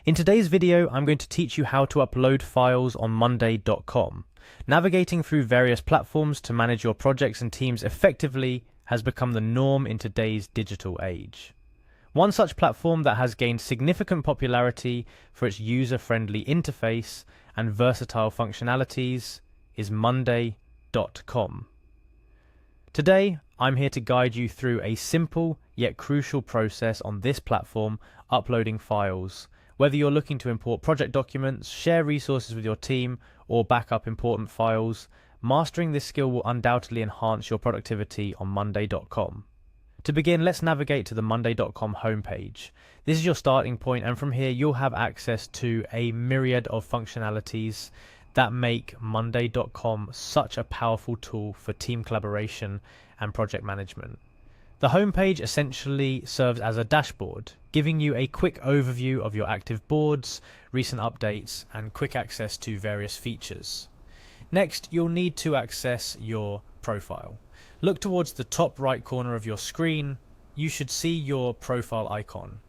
In today's video, I'm going to teach you how to upload files on monday.com. Navigating through various platforms to manage your projects and teams effectively has become the norm in today's digital age. One such platform that has gained significant popularity for its user-friendly interface and versatile functionalities is monday.com. Today, I'm here to guide you through a simple yet crucial process on this platform, uploading files. Whether you're looking to import project documents, share resources with your team, or back up important files, mastering this skill will undoubtedly enhance your productivity on monday.com. To begin, let's navigate to the monday.com homepage. This is your starting point, and from here you'll have access to a myriad of functionalities that make monday.com such a powerful tool for team collaboration and project management. The homepage essentially serves as a dashboard, giving you a quick overview of your active boards, recent updates, and quick access to various features. Next, you'll need to access your profile. Look towards the top right corner of your screen. You should see your profile icon.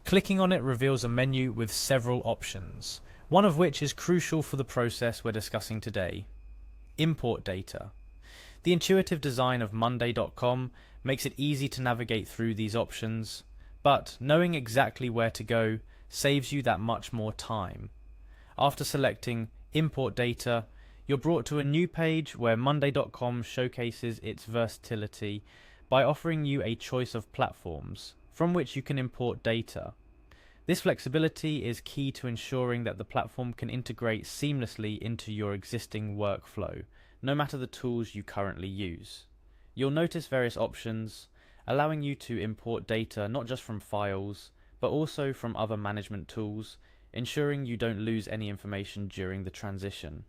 Clicking on it reveals a menu with several options, one of which is crucial for the process we're discussing today: import data. The intuitive design of monday.com makes it easy to navigate through these options, but knowing exactly where to go saves you that much more time. After selecting import data, you're brought to a new page where monday.com showcases its versatility by offering you a choice of platforms from which you can import data. This flexibility is key to ensuring that the platform can integrate seamlessly into your existing workflow, no matter the tools you currently use. You'll notice various options, allowing you to import data not just from files, but also from other management tools, ensuring you don't lose any information during the transition.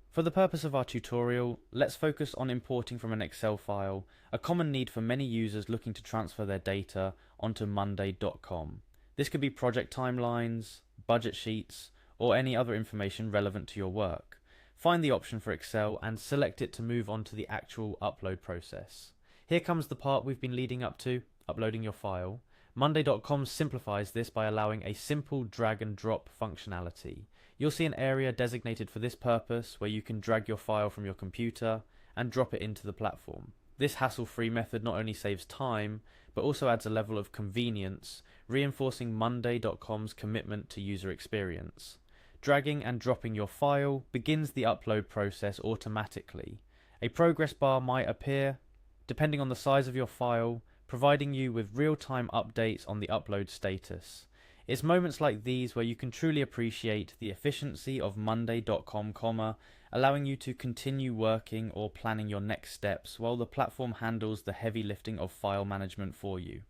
For the purpose of our tutorial, let's focus on importing from an Excel file, a common need for many users looking to transfer their data onto monday.com. This could be project timelines, budget sheets, or any other information relevant to your work. Find the option for Excel and select it to move on to the actual upload process. Here comes the part we've been leading up to, uploading your file. Monday.com simplifies this by allowing a simple drag and drop functionality. You'll see an area designated for this purpose where you can drag your file from your computer and drop it into the platform. This hassle-free method not only saves time, but also adds a level of convenience, reinforcing monday.com's commitment to user experience. Dragging and dropping your file begins the upload process automatically. A progress bar might appear, depending on the size of your file, providing you with real-time updates on the upload status. It's moments like these where you can truly appreciate the efficiency of monday.com, allowing you to continue working or planning your next steps while the platform handles the heavy lifting of file management for you.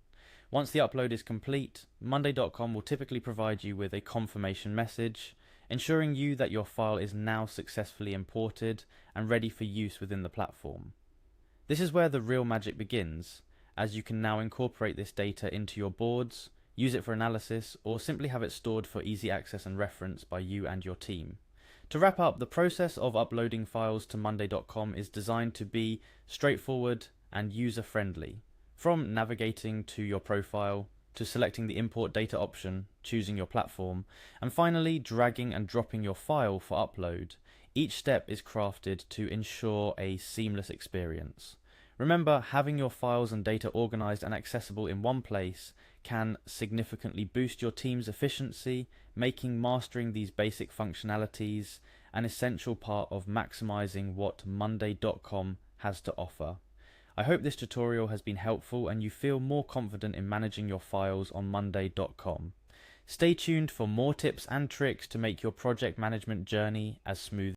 Once the upload is complete, monday.com will typically provide you with a confirmation message, ensuring you that your file is now successfully imported and ready for use within the platform. This is where the real magic begins, as you can now incorporate this data into your boards, use it for analysis, or simply have it stored for easy access and reference by you and your team. To wrap up, the process of uploading files to monday.com is designed to be straightforward and user-friendly. From navigating to your profile, to selecting the import data option, choosing your platform, and finally dragging and dropping your file for upload, each step is crafted to ensure a seamless experience. Remember, having your files and data organized and accessible in one place can significantly boost your team's efficiency, making mastering these basic functionalities an essential part of maximizing what monday.com has to offer. I hope this tutorial has been helpful and you feel more confident in managing your files on monday.com. Stay tuned for more tips and tricks to make your project management journey as smooth